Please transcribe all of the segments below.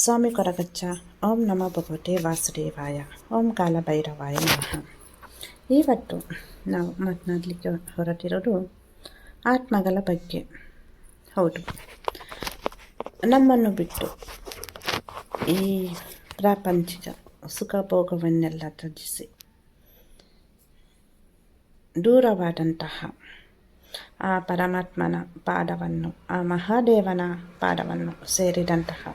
ಸ್ವಾಮಿ ಕೊರಗಜ್ಜ. ಓಂ ನಮೋ ಭಗವತೆ ವಾಸುದೇವಾಯ. ಓಂ ಕಾಲಭೈರವಾಯ ನಮಃ. ಇವತ್ತು ನಾವು ಮಾತನಾಡಲಿಕ್ಕೆ ಹೊರಟಿರೋದು ಆತ್ಮಗಳ ಬಗ್ಗೆ. ಹೌದು, ನಮ್ಮನ್ನು ಬಿಟ್ಟು ಈ ಪ್ರಾಪಂಚಿಕ ಸುಖಭೋಗವನ್ನೆಲ್ಲ ತ್ಯಜಿಸಿ ದೂರವಾದಂತಹ ಆ ಪರಮಾತ್ಮನ ಪಾದವನ್ನು, ಆ ಮಹಾದೇವನ ಪಾದವನ್ನು ಸೇರಿದಂತಹ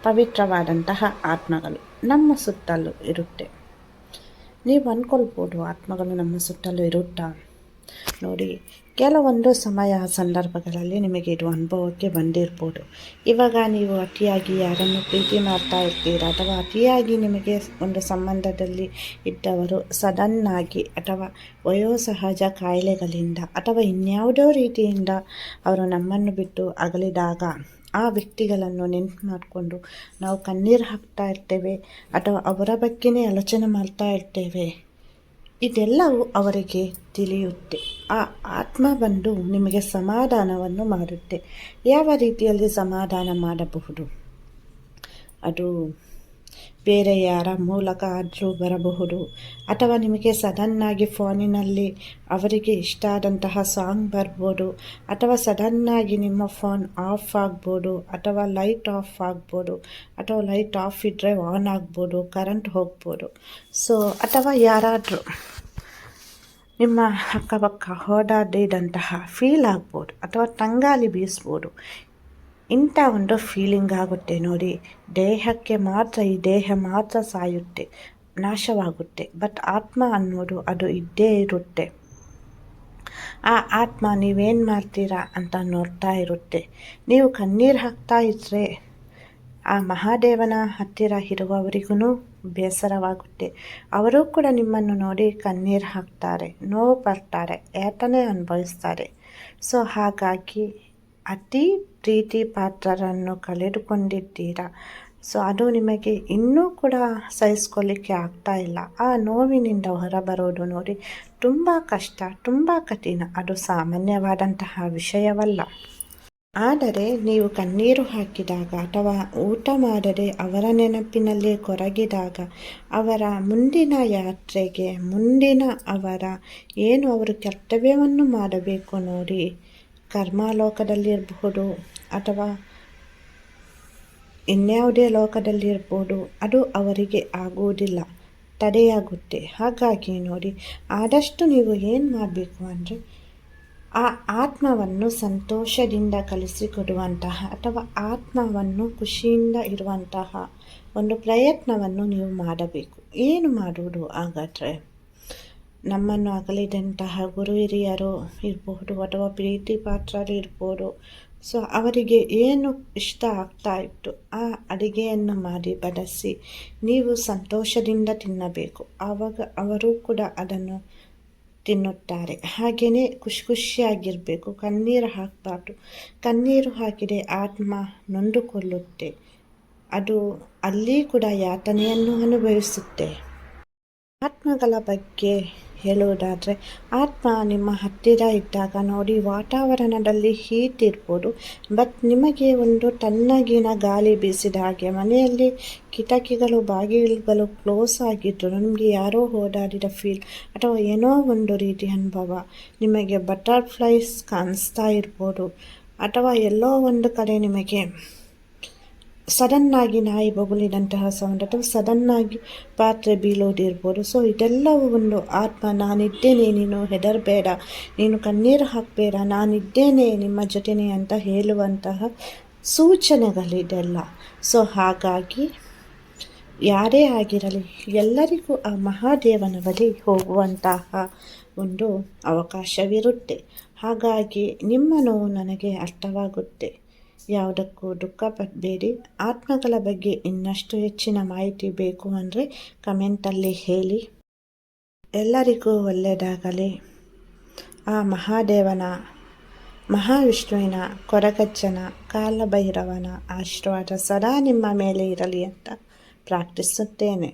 ಪವಿತ್ರವಾದಂತಹ ಆತ್ಮಗಳು ನಮ್ಮ ಸುತ್ತಲೂ ಇರುತ್ತೆ. ನೀವು ಅಂದ್ಕೊಳ್ಬೋದು, ಆತ್ಮಗಳು ನಮ್ಮ ಸುತ್ತಲೂ ಇರುತ್ತಾ? ನೋಡಿ, ಕೆಲವೊಂದು ಸಮಯ ಸಂದರ್ಭಗಳಲ್ಲಿ ನಿಮಗೆ ಇದು ಅನುಭವಕ್ಕೆ ಬಂದಿರ್ಬೋದು. ಇವಾಗ ನೀವು ಅತಿಯಾಗಿ ಯಾರನ್ನು ಪ್ರೀತಿ ಮಾಡ್ತಾ ಇರ್ತೀರ, ಅಥವಾ ಅತಿಯಾಗಿ ನಿಮಗೆ ಒಂದು ಸಂಬಂಧದಲ್ಲಿ ಇದ್ದವರು ಸಡನ್ನಾಗಿ ಅಥವಾ ವಯೋಸಹಜ ಕಾಯಿಲೆಗಳಿಂದ ಅಥವಾ ಇನ್ಯಾವುದೋ ರೀತಿಯಿಂದ ಅವರು ನಮ್ಮನ್ನು ಬಿಟ್ಟು ಅಗಲಿದಾಗ ಆ ವ್ಯಕ್ತಿಗಳನ್ನು ನೆನಪು ಮಾಡಿಕೊಂಡು ನಾವು ಕಣ್ಣೀರು ಹಾಕ್ತಾ ಇರ್ತೇವೆ, ಅಥವಾ ಅವರ ಬಗ್ಗೆನೇ ಆಲೋಚನೆ ಮಾಡ್ತಾ ಇರ್ತೇವೆ. ಇದೆಲ್ಲವೂ ಅವರಿಗೆ ತಿಳಿಯುತ್ತೆ. ಆ ಆತ್ಮ ಬಂದು ನಿಮಗೆ ಸಮಾಧಾನವನ್ನು ಮಾಡುತ್ತೆ. ಯಾವ ರೀತಿಯಲ್ಲಿ ಸಮಾಧಾನ ಮಾಡಬಹುದು? ಅದು ಬೇರೆ ಯಾರ ಮೂಲಕ ಆದರೂ ಬರಬಹುದು, ಅಥವಾ ನಿಮಗೆ ಸಡನ್ನಾಗಿ ಫೋನಿನಲ್ಲಿ ಅವರಿಗೆ ಇಷ್ಟ ಆದಂತಹ ಸಾಂಗ್ ಬರ್ಬೋದು, ಅಥವಾ ಸಡನ್ನಾಗಿ ನಿಮ್ಮ ಫೋನ್ ಆಫ್ ಆಗ್ಬೋದು, ಅಥವಾ ಲೈಟ್ ಆಫ್ ಆಗ್ಬೋದು, ಅಥವಾ ಲೈಟ್ ಆಫ್ ಇದ್ದರೆ ಆನ್ ಆಗ್ಬೋದು, ಕರೆಂಟ್ ಹೋಗ್ಬೋದು. ಅಥವಾ ಯಾರಾದರೂ ನಿಮ್ಮ ಅಕ್ಕಪಕ್ಕ ಓಡಾಡಿದಂತಹ ಫೀಲ್ ಆಗ್ಬೋದು, ಅಥವಾ ತಂಗಾಲಿ ಬೀಸ್ಬೋದು. ಇಂಥ ಒಂದು ಫೀಲಿಂಗ್ ಆಗುತ್ತೆ ನೋಡಿ. ದೇಹಕ್ಕೆ ಮಾತ್ರ, ಈ ದೇಹ ಮಾತ್ರ ಸಾಯುತ್ತೆ, ನಾಶವಾಗುತ್ತೆ. ಬಟ್ ಆತ್ಮ ಅನ್ನೋದು ಅದು ಇದ್ದೇ ಇರುತ್ತೆ. ಆ ಆತ್ಮ ನೀವೇನು ಮಾಡ್ತೀರಾ ಅಂತ ನೋಡ್ತಾ ಇರುತ್ತೆ. ನೀವು ಕಣ್ಣೀರು ಹಾಕ್ತಾ ಇದ್ದರೆ ಆ ಮಹಾದೇವನ ಹತ್ತಿರ ಇರುವವರಿಗೂ ಬೇಸರವಾಗುತ್ತೆ. ಅವರು ಕೂಡ ನಿಮ್ಮನ್ನು ನೋಡಿ ಕಣ್ಣೀರು ಹಾಕ್ತಾರೆ, ನೋವು ಪಡ್ತಾರೆ, ಯಾತನೆ ಅನುಭವಿಸ್ತಾರೆ. ಹಾಗಾಗಿ ಅತಿ ಪ್ರೀತಿ ಪಾತ್ರರನ್ನು ಕಳೆದುಕೊಂಡಿದ್ದೀರಾ. ಅದು ನಿಮಗೆ ಇನ್ನೂ ಕೂಡ ಸಹಿಸ್ಕೊಳ್ಳಿಕ್ಕೆ ಆಗ್ತಾ ಇಲ್ಲ. ಆ ನೋವಿನಿಂದ ಹೊರಬರೋದು ನೋಡಿ ತುಂಬ ಕಷ್ಟ, ತುಂಬ ಕಠಿಣ. ಅದು ಸಾಮಾನ್ಯವಾದಂತಹ ವಿಷಯವಲ್ಲ. ಆದರೆ ನೀವು ಕಣ್ಣೀರು ಹಾಕಿದಾಗ, ಅಥವಾ ಊಟ ಮಾಡದೆ ಅವರ ನೆನಪಿನಲ್ಲಿ ಕೊರಗಿದಾಗ, ಅವರ ಮುಂದಿನ ಯಾತ್ರೆಗೆ, ಮುಂದಿನ ಅವರ ಏನು ಅವರು ಕರ್ತವ್ಯವನ್ನು ಮಾಡಬೇಕು ನೋಡಿ, ಕರ್ಮಲೋಕದಲ್ಲಿರಬಹುದು ಅಥವಾ ಇನ್ಯಾವುದೇ ಲೋಕದಲ್ಲಿರ್ಬೋದು, ಅದು ಅವರಿಗೆ ಆಗುವುದಿಲ್ಲ, ತಡೆಯಾಗುತ್ತೆ. ಹಾಗಾಗಿ ನೋಡಿ, ಆದಷ್ಟು ನೀವು ಏನು ಮಾಡಬೇಕು ಅಂದರೆ ಆ ಆತ್ಮವನ್ನು ಸಂತೋಷದಿಂದ ಕಲಿಸಿಕೊಡುವಂತಹ, ಅಥವಾ ಆತ್ಮವನ್ನು ಖುಷಿಯಿಂದ ಇರುವಂತಹ ಒಂದು ಪ್ರಯತ್ನವನ್ನು ನೀವು ಮಾಡಬೇಕು. ಏನು ಮಾಡುವುದು ಹಾಗಾದರೆ? ನಮ್ಮನ್ನು ಅಗಲಿದಂತಹ ಗುರು ಹಿರಿಯರು ಇರಬಹುದು, ಅಥವಾ ಪ್ರೀತಿ ಪಾತ್ರರು ಇರ್ಬೋದು. ಅವರಿಗೆ ಏನು ಇಷ್ಟ ಆಗ್ತಾ ಇತ್ತು ಆ ಅಡಿಗೆಯನ್ನು ಮಾಡಿ ಬಡಿಸಿ ನೀವು ಸಂತೋಷದಿಂದ ತಿನ್ನಬೇಕು. ಆವಾಗ ಅವರು ಕೂಡ ಅದನ್ನು ತಿನ್ನುತ್ತಾರೆ. ಹಾಗೆಯೇ ಖುಷಿಯಾಗಿರಬೇಕು. ಕಣ್ಣೀರು ಹಾಕಬಾರ್ದು. ಕಣ್ಣೀರು ಹಾಕಿದರೆ ಆತ್ಮ ನೊಂದುಕೊಳ್ಳುತ್ತೆ. ಅದು ಅಲ್ಲಿ ಕೂಡ ಯಾತನೆಯನ್ನು ಅನುಭವಿಸುತ್ತೆ. ಆತ್ಮಗಳ ಬಗ್ಗೆ ಹೇಳುವುದಾದರೆ, ಆತ್ಮ ನಿಮ್ಮ ಹತ್ತಿರ ಇದ್ದಾಗ ನೋಡಿ, ವಾತಾವರಣದಲ್ಲಿ ಹೀಟ್ ಇರ್ಬೋದು, ಬಟ್ ನಿಮಗೆ ಒಂದು ತಣ್ಣಗಿನ ಗಾಳಿ ಬೀಸಿದ ಹಾಗೆ, ಮನೆಯಲ್ಲಿ ಕಿಟಕಿಗಳು ಬಾಗಿಲುಗಳು ಕ್ಲೋಸ್ ಆಗಿದ್ದರು ನಿಮಗೆ ಯಾರೋ ಓಡಾಡಿದ ಫೀಲ್, ಅಥವಾ ಏನೋ ಒಂದು ರೀತಿ ಅನುಭವ, ನಿಮಗೆ ಬಟರ್ಫ್ಲೈಸ್ ಕಾಣಿಸ್ತಾ ಇರ್ಬೋದು, ಅಥವಾ ಎಲ್ಲೋ ಒಂದು ಕಡೆ ನಿಮಗೆ ಸಡನ್ನಾಗಿ ನಾಯಿ ಬೊಗಳಿದಂತಹ ಸೌಂಡ್, ಅಥವಾ ಸಡನ್ನಾಗಿ ಪಾತ್ರೆ ಬೀಳೋದಿರ್ಬೋದು. ಇದೆಲ್ಲವೂ ಒಂದು ಆತ್ಮ, ನಾನಿದ್ದೇನೆ, ನೀನು ಹೆದರಬೇಡ, ನೀನು ಕಣ್ಣೀರು ಹಾಕಬೇಡ, ನಾನಿದ್ದೇನೆ ನಿಮ್ಮ ಜೊತೆನೆ ಅಂತ ಹೇಳುವಂತಹ ಸೂಚನೆಗಳಿದೆಲ್ಲ. ಹಾಗಾಗಿ ಯಾರೇ ಆಗಿರಲಿ, ಎಲ್ಲರಿಗೂ ಆ ಮಹಾದೇವನ ಬಳಿ ಹೋಗುವಂತಹ ಒಂದು ಅವಕಾಶವಿರುತ್ತೆ. ಹಾಗಾಗಿ ನಿಮ್ಮ ನೋವು ನನಗೆ ಅರ್ಥವಾಗುತ್ತೆ. ಯಾವುದಕ್ಕೂ ದುಃಖ ಪಡಬೇಡಿ. ಆತ್ಮಗಳ ಬಗ್ಗೆ ಇನ್ನಷ್ಟು ಹೆಚ್ಚಿನ ಮಾಹಿತಿ ಬೇಕು ಅಂದರೆ ಕಮೆಂಟಲ್ಲಿ ಹೇಳಿ. ಎಲ್ಲರಿಗೂ ಒಳ್ಳೆಯದಾಗಲಿ. ಆ ಮಹಾದೇವನ, ಮಹಾವಿಷ್ಣುವಿನ, ಕೊರಗಜ್ಜನ, ಕಾಲಭೈರವನ ಆಶೀರ್ವಾದ ಸದಾ ನಿಮ್ಮ ಮೇಲೆ ಇರಲಿ ಅಂತ ಪ್ರಾರ್ಥಿಸುತ್ತೇನೆ.